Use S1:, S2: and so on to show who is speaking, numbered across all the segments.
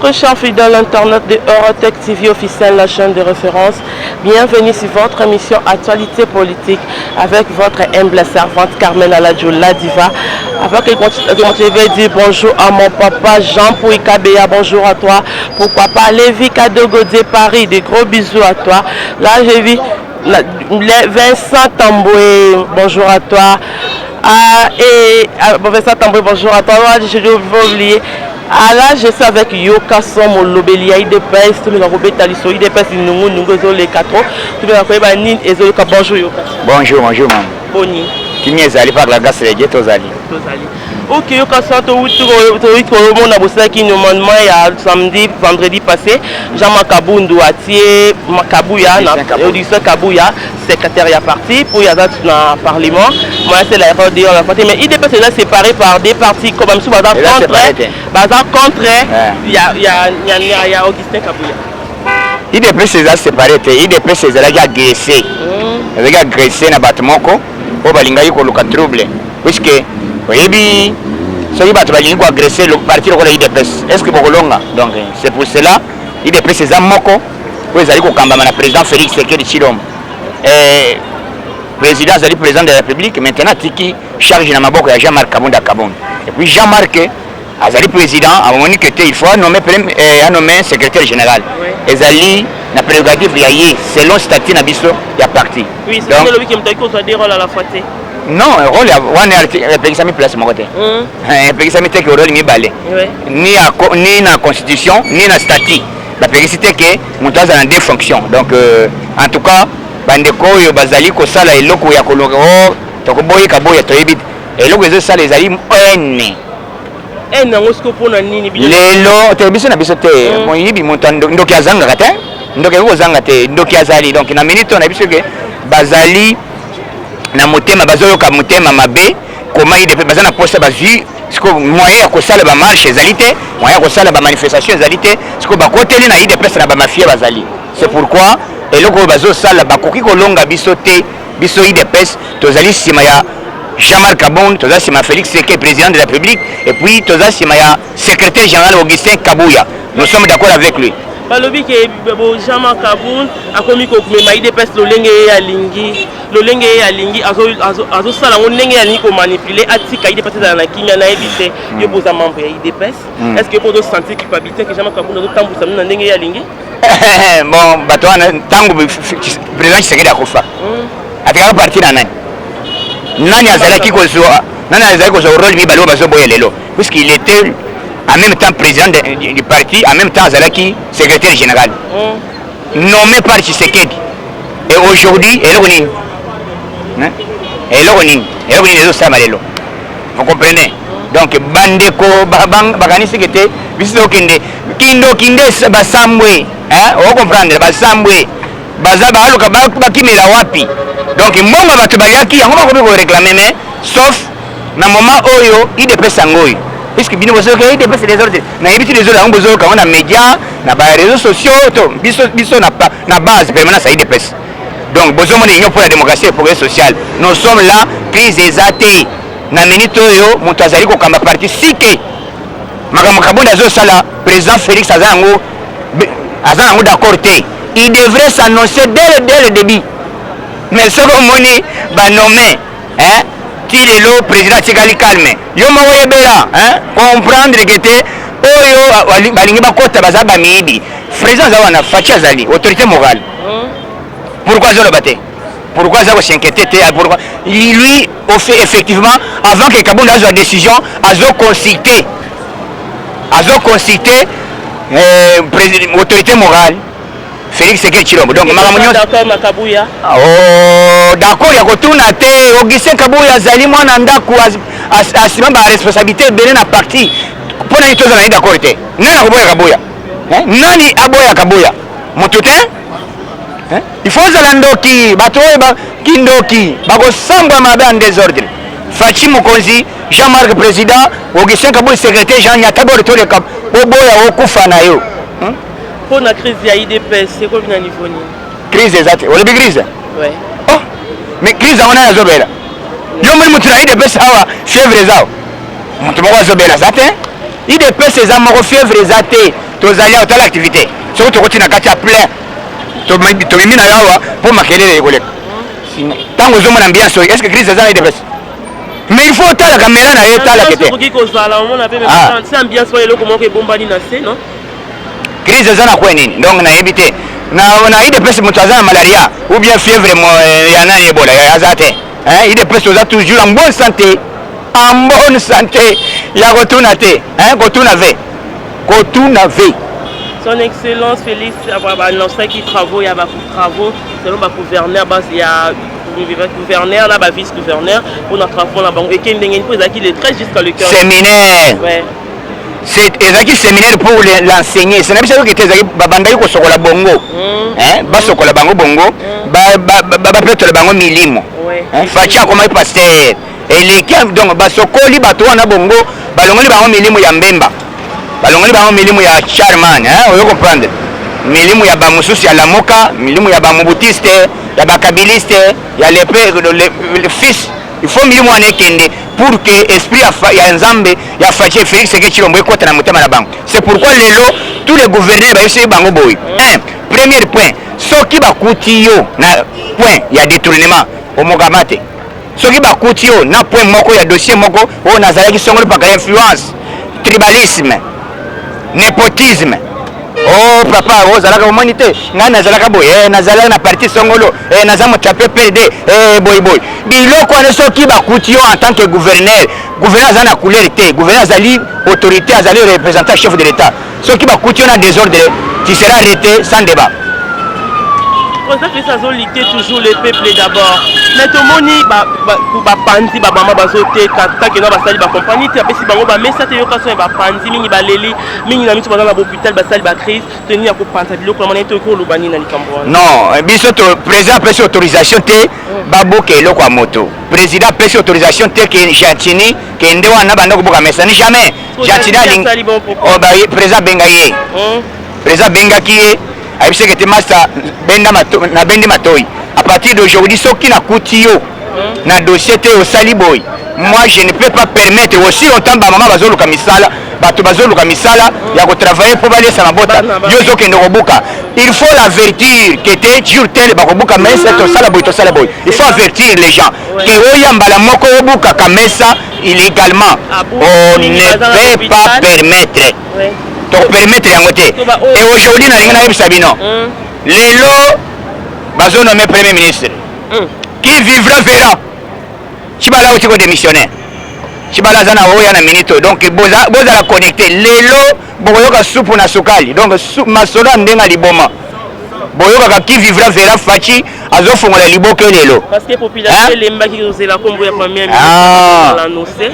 S1: Très chers fidèles internautes de Eurotech TV officiel, la chaîne de référence. Bienvenue sur votre émission Actualité politique avec votre humble servante Carmen Aladjo, la diva. Avec je vais dire bonjour à mon papa Jean-Pouy Kabea, bonjour à toi. Pour papa Lévi Kadogo de Paris, des gros bisous à toi. Là j'ai vu Vincent Tamboué, bonjour à toi. Vincent Tamboué, bonjour à toi. Je vais oublier. Là, je suis avec Yoka Somo Lobelia IDPS, tout le monde Taliso IDPS, nous les quatre. Tout le monde bonjour Yoka.
S2: Bonjour, bonjour maman.
S1: Boni.
S2: Qui n'est allé par la gasse et les Tozali.
S1: Ok, Yoka Somo, on a bossé qui nous demande samedi, vendredi passé. Jean-Marc Kabundu a tiré Kabouya, Kabouya, secrétaire parti pour y aller dans le Parlement. Moi, c'est l'erreur de la partie. Mais IDPS est séparé par des partis comme ça, contre, il y a Augustin Kabouya.
S2: IDPS est séparé, IDPS est agressé. Il est agressé dans le bâtiment. Il y a un trouble. Puisque, oui, ceux qui ont agressé le parti de l'IDPS. Est-ce que vous avez donc, c'est pour cela IDPS est Moko. Vous avez le président Félix Sekedi Chilom. Le président, c'est le président de la République. Maintenant, Tiki charge dans Maboko et Jean-Marc Kabunda Kabon. Et puis Jean-Marc, le président, à un moment donné, il faut nommer secrétaire général. Et Zali, la prérogative, selon le statut de Nabiso, il y a parti.
S1: Oui, c'est le lobby qui me dit rôle à la fois.
S2: Non, le rôle, il y a un place mon côté. Il y a un rôle ni dans la constitution, ni dans le statut. La péricité que nous avons deux fonctions. Donc, en tout cas, bandeko yo bazali ko sala eloko ya koloko to ko boye ka boye to ebit eloko ezo sala ezali
S1: nango siko pona nini bi
S2: lelo te biso na biso te mo yibi montando ndoki azanga kate ndoki ko zanga te ndoki azali donc na minute na biso ke bazali na motema bazoyo ka motema mabe koma ide pe bazana posa bazui siko moyen ya ko sala ba marche ezali te moyen ko sala ba manifestation ezali te siko ba koteli na ide pesa na ba mafia bazali. C'est pourquoi et le bazo sala bakoki kolonga biso te biso IDPS tozali sima ya Jean-Marc Kabon, tozali sima Félix Sekedi président de la République et puis tozali sima ya secrétaire général Augustin Kabouya. Nous sommes d'accord avec lui.
S1: Balobi ke Jean-Marc Kabon akomi ko mema IDPS lolenge ya lingi azo sala ngolenge ya lingi ko manipuler atika IDPS na kimia na ebité yo boza membre ya IDPS. Est-ce que pour de sentir culpabilité que Jean-Marc Kabon azo tambusa na ndenge ya lingi?
S2: Bon, tango président Tshisekedi akufa atika parti na nani azalaki kozwa rôle mi balo bazoboya lelo puisqu'il était en même temps président du parti, en même temps azalaki secrétaire général nommé par Tshisekedi. Et aujourd'hui vous comprenez? Donc bandeko bakanisi kete biso kinde basambwe on comprendre basambwe baza baluka bakimela wapi. Donc mbongo bato bayaki yango bakomi ko réclamer mais sauf na moment oyo IDPS ngoyi puisque bino bozo ke IDPS les autres na yebiti les autres yango bozo ka na média na ba réseaux sociaux to biso na base permanence à IDPS. Donc bozo mo union pour la démocratie et le progrès social. Nous sommes là crise des athées na minute oyo moto azali ko kamba parti sike makambo kabonda zo sala président Félix azango d'accord te. Il devrait s'annoncer dès le début. Mais ce que moni ba nommé Tilelo président Tigali calme. Yo mo yebela comprendre que te oyo balingi bakota bazaba mibi. Président zawana facha zali autorité morale. Pourquoi zo le baté? Pourquoi ça va s'inquiéter? Pourquoi lui au fait effectivement avant que Kabunda ait la décision azo consulter autorité morale Félix Sekedi Chilombo. Donc d'accord ya kotuna te Augustin Kabouya zali mwana ndaku asima ba responsabilité bene na parti pona ito za d'accord te nani aboya Kabouya nani aboya Kabouya mutu te il faut zalandoki bato kindoki bakosambwa mabe en désordre Fachi Mokonzi Jean-Marc président Augustin Kabouya secrétaire Jean Nyatabor toleka boboya okufa na yo
S1: pour la crise de l'IDPS, c'est quoi le niveau?
S2: Crise exacte. Vous avez crise?
S1: Oui.
S2: Oh, mais crise on a zobela. Yo mwen mutu na IDPS awa fièvre zao. Mutu mwa zobela zate. idps eza moko fièvre eza te tozali otala activité soki tokoti na kati ya plein tobimi na yawa mpo makelele ekoleka ntango ozomona ambiance oyo est ce que crise eza na idps mais il faut otala kamera na ye etalaka te crise eza na kwe nini donc nayebi te na idps moto aza na malaria ou bien fièvre ya nani ebola aza te idps toza toujours en bonne santé ya kotuna te kotuna ve
S1: Son Excellence Félix a annoncé qu'il travaux, il y a beaucoup de travaux selon le gouverneur, il y a gouverneur, là, vice-gouverneur pour notre travaux là-bas. Et qu'il y a une pause qui est très jusqu'à le cœur.
S2: Séminaire.
S1: Ouais.
S2: C'est un séminaire pour l'enseigner. C'est un séminaire qui est babandai ko sokola bongo. Ba sokola bango bongo, ba peut-être bango milimo. Facha comme pasteur. Et les donc ba sokoli bato na bongo, balongoli bango milimo ya mbemba. balongoli bango milimu ya charman oyo comprendre milimu ya bamususu ya lamoka milimu ya bamubutiste ya bakabiliste ya le fils il faut milimu wana ekende pour que esprit ya nzambe ya Fachi Félix Tshisekedi Tshilombo ekota na motema na bango. C'est pourquoi lelo tous les gouverneurs bayesi bango boy. Premier point, soki bakuti yo na point ya détournement omokamate. Soki bakuti yo na point moko ya dossier moko o nazalaki songolo paka influence, tribalisme, népotisme. Oh papa, ozalaka humanité. Nga nazalaka boy, nazalaka na parti songolo, nazamo tape PD, boy boy. Biloko wana soki bakuti yo en tant que gouverneur, gouverneur azana na couleur te, gouverneur azali autorité, azali représentant chef de l'État. Soki bakuti yo na désordre, tu seras arrêté sans débat.
S1: Pour ça que ça zolité toujours le peuple d'abord. Mais tout le monde ba panzi ba mama bazote kata que na basali ba compagnie te apesi bango ba mesa te yokaso ba panzi mingi ba leli mingi na mitu ba na hôpital basali ba crise tenir ko panza biloko na moneto ko lobani na likambo.
S2: Non, biso to président pesi autorisation te baboke eloko ya moto. Président pesi autorisation te que Jantini que nde wana banda ko boka mesa ni jamais. Jantini ali oh ba président bengaye. Président bengaki ye aibise que te master benda na bendi matoi. À partir d'aujourd'hui, ce qui n'a coûté na dossier te au saliboy. Moi, je ne peux pas permettre aussi longtemps ba maman bazolo kamisala, bato bazolo kamisala, ya ko travailler pour aller sa bota. Yozo ke ndobuka. Il faut l'avertir que te jour tel ba kobuka mesa to salaboy. Il faut avertir les gens que oyamba moko obuka kamesa illégalement. On ne peut pas permettre. Donc permettre yango te. Et aujourd'hui na linga na Sabino. Lelo bazo nommé premier ministre. Qui vivra verra. Chibala aussi ko démissionnaire. Chibala zana oya na minito. Donc boza la connecter. Lelo boyoka soupu na sukali. Donc masola ndenga liboma. Boyoka qui vivra verra Fachi azofungola liboke lelo.
S1: Parce que population lemba ki kozela kombo ya premier ministre l'annoncer.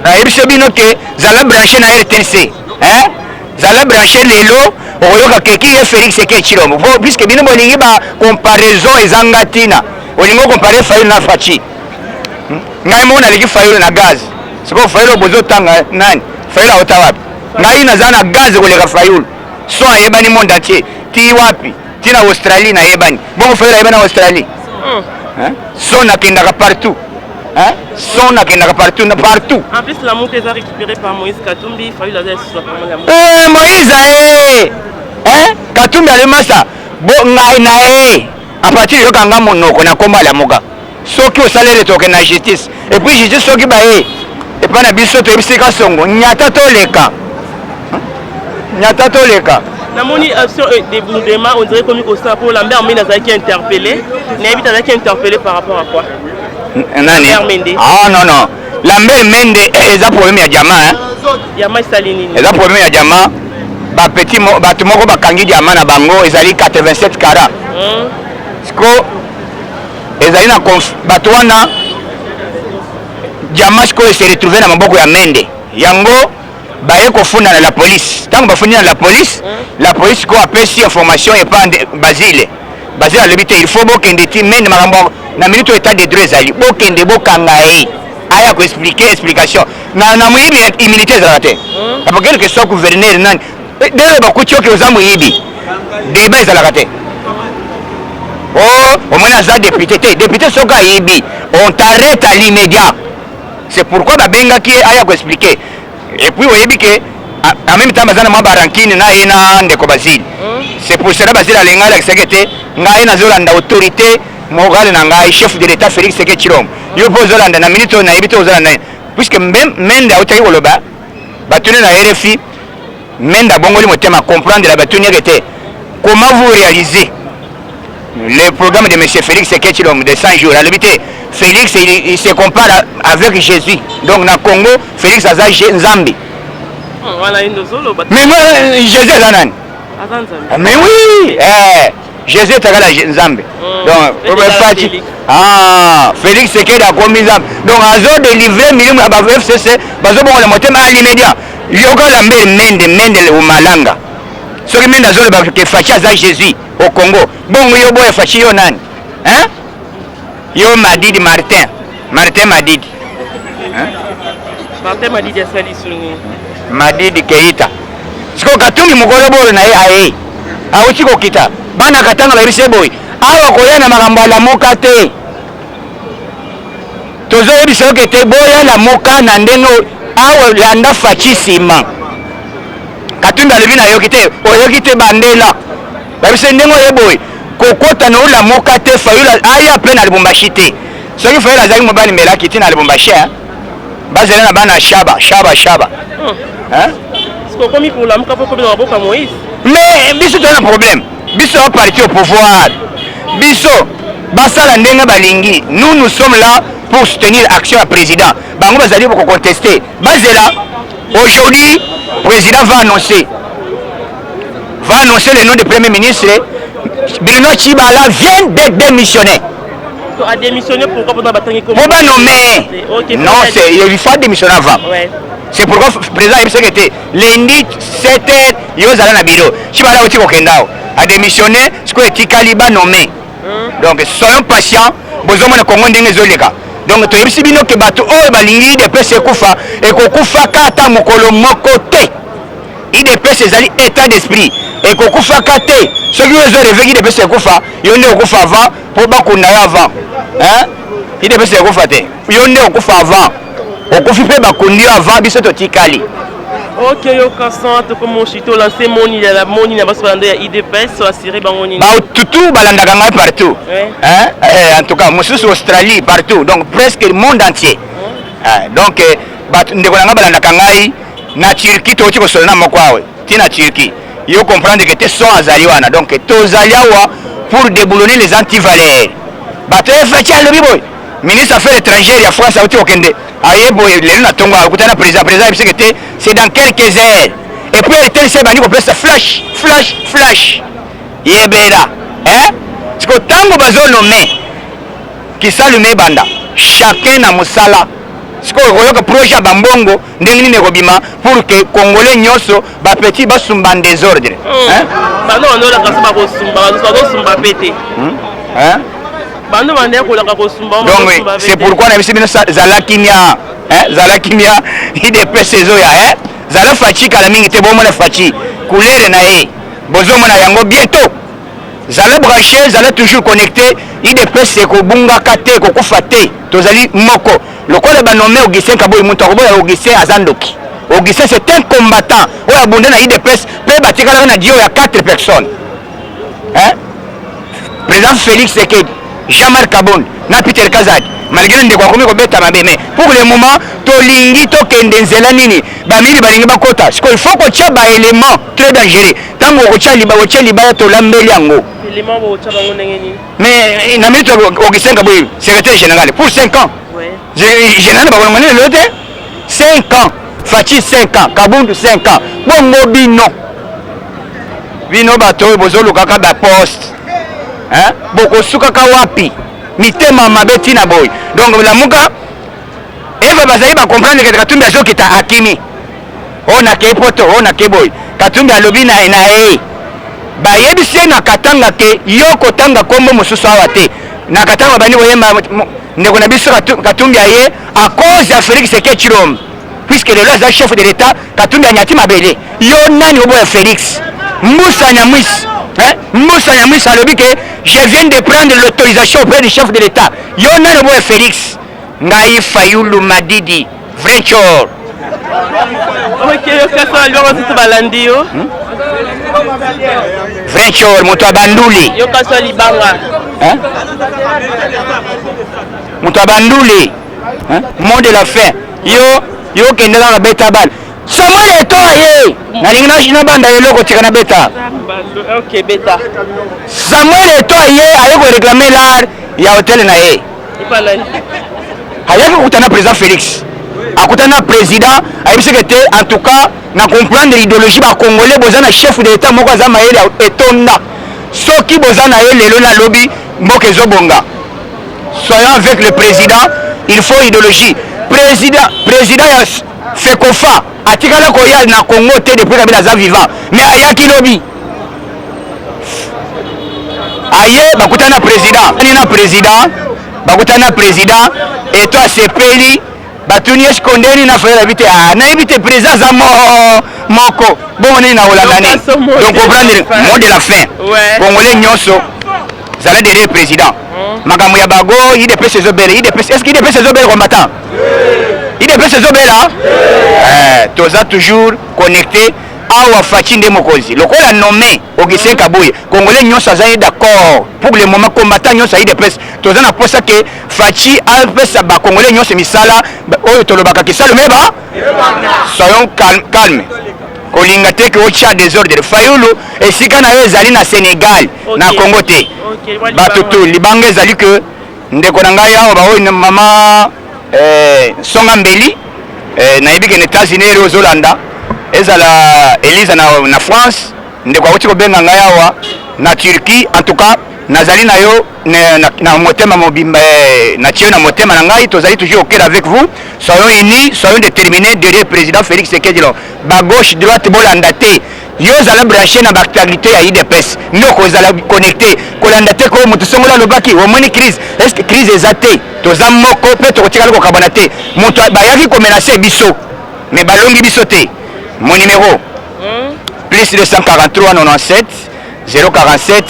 S2: Na ebise bino ke zala branché na RTC. Zala branché lelo oyoka keki ye Félix Tshisekedi Tshilombo puisque bino bolingi ba comparaison ezangatina olingo comparer Fayulu na Fachi ngai mona leki Fayulu na gaz siko Fayulu bozo tanga nani Fayulu ota wapi ngai naza na gaz koleka Fayulu so ayebani monde entier ti wapi ti na Australie na yebani bongo Fayulu ayebani na Australie so nakendaka partout son akendaka partout.
S1: En plus, la montre est récupérée par Moïse Katumbi. Fayulu a sur la
S2: Moïse Katumbi alimasa bo ngai nae à partir de kanga monoko na komba la moka soki o salaire toke na justice et puis justice soki ba et pas na biso to bisika songo nyata to leka
S1: namoni action débordement on dirait comme au sein pour Lambert Mende qui interpellé n'habite avec interpellé par rapport à quoi
S2: nani non Lambert Mende eza problème ya jamaa
S1: Yama Salini
S2: eza problème ya jamaa ba petit bato moko bakangi jamaa na bango ezali 87 kara siko ezali na bato wana jamaa siko se retrouver na maboko ya Mende yango baye kofunda na la police tango bafundi na la police ko apesi information et pas Basile alobite il faut bokende ti Mende makambo na minute état de droit ezali bokende bokanga aya ko explication na muyibi immunité ezalate parce que quelque soit gouverneur nani dès bakuti oke oza muyibi débat ezalaka te omoni aza député soki ayibi on t'arrête à l'immédiat. C'est pourquoi babengaki aya ko expliquer et puis oyebi ke en même temps bazana mwa barankine na ye na ndeko Basile. C'est pour cela Basile alenga la sekete ngai na zolanda autorité morale na ngai chef de l'état Félix Tshisekedi Tshilombo. Yo po zolanda na minute na ebito zolanda puisque même mende autaki koloba batune na RFI mende bongoli motema comprendre la batune était comment vous réalisez le programme de M. Félix Tshisekedi Tshilombo de 100 jours. L'habité Félix il se compare avec Jésus. Donc dans Congo Félix aza Nzambi. Mais moi Jésus est là. Mais oui, Jésus est là Nzambi. Donc Félix Tshisekedi a commis Nzambi. Donc azo délivrer milimu à FCC, bazo bon le motem à l'immédiat. Yoga la mende au malanga. Ce qui mène à zone que fachi aza Jésus au Congo. Bon yo boy fachi yo nani. Hein? Yo Madidi Martin Madidi. Hein?
S1: Martin Madidi asali suni.
S2: Madidi Keita. Siko katungi mukolo bolo na ye auti ko kita. Bana katanga ba bise boy. Awa koyana makambo la moka te. Tozo biso ke te boya la moka na ndeno awa landa fachi sima. Katumba levi na yokite oyokite bandela babise ndengo yeboy kokota no la moka te fayula aya pe na Lubumbashi te soki fayula zaki mobali melaki ti na Lubumbashi bazela na bana shaba hein
S1: siko komi pour la moka pour na boka Moïse
S2: mais biso to na problème biso au parti au pouvoir biso basala ndenga balingi nous sommes là pour soutenir action à président bango bazali pour contester bazela aujourd'hui président va annoncer le nom du premier ministre. Bruno Tshibala vient d'être démissionné.
S1: A démissionné pourquoi pour
S2: pas nommer. Okay, non, il faut démissionner avant. Ouais. C'est pourquoi le président a dit lundi 7h, il y a un bureau. Tshibala a démissionné, ce que Tikaliba nommé. Donc soyons patients, besoin de Congo ndengezoleka. Donc tu as dit que bato o balingi de pese kufa et kokufa kata mokolo mokote. Il dépêche ses état d'esprit et kokufa kate ceux qui ont réveillé de pese kufa yonde okufa avant pour bakunda avant hein il dépêche ses kufa te yonde okufa avant okufi pe bakundi avant biso to tikali.
S1: OK yo kasante comme chito lancer moni la moni na baso banda ya IDPS so assurer bangoni
S2: ba tutu balandaka ngai partout hein en tout cas mususu Australie partout donc presque le monde entier donc ndeko nanga balandaka ngai na Turquie to tiko solana mokwawe tina Turquie yo comprendre que te sont azaliwana donc tozaliawa pour déboulonner les antivaleurs bato efati alobi boy ministre affaires étrangères ya France auti okende aye boy lelo na tongo akutana président biseke c'est dans quelques heures et puis elle se bani ko presse flash yebera hein parce que tango bazo nommé qui salume banda chacun na musala siko koyoka projet bambongo ndenge nini kobima pour que congolais nyoso ba petit basumba désordre
S1: hein bano ondola kasaba kosumba pete
S2: hein
S1: bano bande ko la kosumba
S2: donc c'est pourquoi na bisibino zalakimia zalakimia ide pesezo ya zala fachi kala mingi te bomo na fachi couleur na ye bozo mona yango bientôt zala branché zala toujours connecté ide pese ko bunga kate ko kufate tozali moko lokola ba nommé Augustin Kaboyi muto koboya Augustin Azandoki Augustin c'est un combattant oya abonde na IDPS pe batikala na dio ya 4 personnes hein président Félix Tshisekedi Jean-Marc Kabonde na Peter Kazadi malgré ndeko akomi kobeta mabe mais pour le moment tolingi tokende nzela nini bamili balingi bakota siko il faut kotia ba élément très dangereux tango kotia liba to lambeli yango
S1: élément bo kotia bango ndenge nini
S2: mais na minute Augustin Kaboyi secrétaire général pour 5 ans ouais général ba ngone lote 5 ans Fachi 5 ans Kabundu 5 ans bongo bino bato bozolo kaka ba poste hein boko sukaka wapi mitema mabeti na boy donc la muka eva bazali ba comprendre que Katumbi azokita akimi ona ke poto ona ke boy Katumbi alobi na ba yebise na katanga ke yoko tanga kombo mususu awate na katanga bani boyemba ndeko na biso Katumbi aye à cause ya Félix Tshisekedi Tshilombo puisque le là chef de l'état Katumbi anyati mabele yo nani obo ya Félix Moussa Nyamwisi Moussa Nyamwisi alobi que je viens de prendre l'autorisation auprès du chef de l'état yo nani obo ya Félix ngai Fayulu Madidi Vrenchor
S1: Ok, yoka libango nzito balandi yo.
S2: Venture moto abanduli.
S1: Yoka libanga.
S2: Moto abanduli. Mot de la fin. Yo kende na beta bal. Samuel Eto'o nalingi na banda eloko tika na beta.
S1: Ok, beta.
S2: Samuel Eto'o aye ko réclamer l'art ya hotel na ye. Hayaki kutana président Félix. Akutana président ayebisi que en tout cas na comprendre l'idéologie ba congolais bozana chef de l'état moko za mayele etonda. Soki bozana ye lelo na lobby mboka ezobonga. Soyons avec le président, il faut idéologie. Président Fekofa atikala koya na Congo te depuis Kabila za vivant mais ayaki lobby aye bakutana président et toi sepeli batuni eskondeni na frère vite na éviter président za moko bon ni na holandani donc comprendre mot de la fin congolais nyonso zala derrière président makambo ya bago IDPS ezobela est-ce que IDPS ezobela combattant IDPS ezobela toza toujours connecté awa Faci nde mokonzi lokola nommé Augustin Kabuye congolais nyonso azali d'accord pour le moment combattant nyonso IDPS toza na posa ke Faci apesa ba congolais nyonso misala oyo tolobaka kisalo meba soyons calme kolinga te ke ocha désordre Fayulu esika na yo ezali na Sénégal na Congo te bato tu libanga ezali ke ndeko na ngai awa baoyo mama songa mbeli nayebi ke na États-Unis ozolanda ezala Elisa na France ndeko akuti kobenga ngai awa na Turquie en tout cas nazali na yo na motema mobimba na tie na motema na ngai tozali toujours au cœur avec vous soyons unis soyons déterminés derrière président Félix Tshisekedi ba gauche droite bolanda te yo zala branché na actualité ya IDPS ndoko zala connecté kolanda te ko mutu songola lobaki omoni crise est-ce que crise ezate toza moko pe tokotikala ko kabana te mutu bayaki ko menacer biso mais balongi biso te mon numéro plus 243 97 047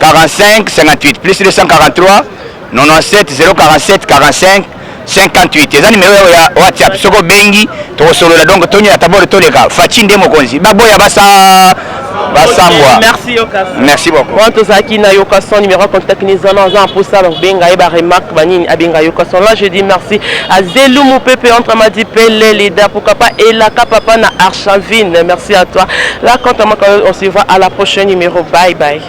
S2: 45 58 plus 243 97 047 45 58 eza numéro ya WhatsApp soko bengi tokosolola donc tonya taboro toleka Faci nde mokonzi baboya basambwa
S1: merci Yokason
S2: merci beaucoup
S1: bon tozaki na Yokason numéro contact nizana za mposa donc benga eba remarque banini abenga Yokason là je dis merci à Zelou Moupepe entre Madi Pele Leda pourquoi pas Elaka papa na Archavine merci à toi là quant à moi on se voit à la prochaine numéro bye bye.